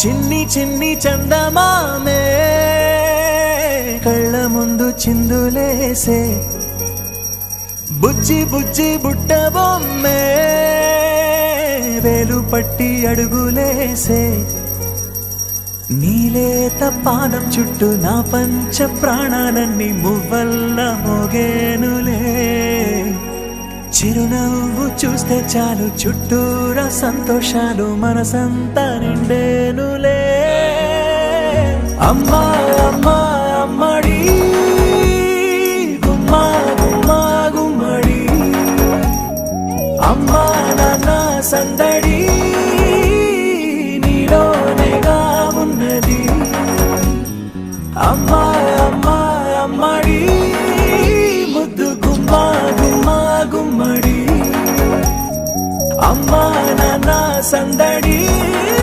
చిన్ని చిన్ని చందమామే కళ్ళ ముందు చిందులేసే బుజ్జి బుజ్జి బుట్ట బొమ్మే వేలు పట్టి అడుగులేసే నీలేత పానం చుట్టూ నా పంచ ప్రాణాలన్నీ మువ్వల్ల మోగేనులే చిరునవ్వు చూస్తే చాలు చుట్టూరా సంతోషాలు మనసంతా నిండేనులే అమ్మా అమ్మా అమ్మడి గుమ్మా గుమ్మా గుమ్మడి అమ్మా నాన్న సందడి నీలోనేగా ఉన్నది అమ్మా అమ్మా అమ్మడి ముద్దు గుమ్మా గుమ్మా గుమ్మడి అమ్మా నాన్న సందడి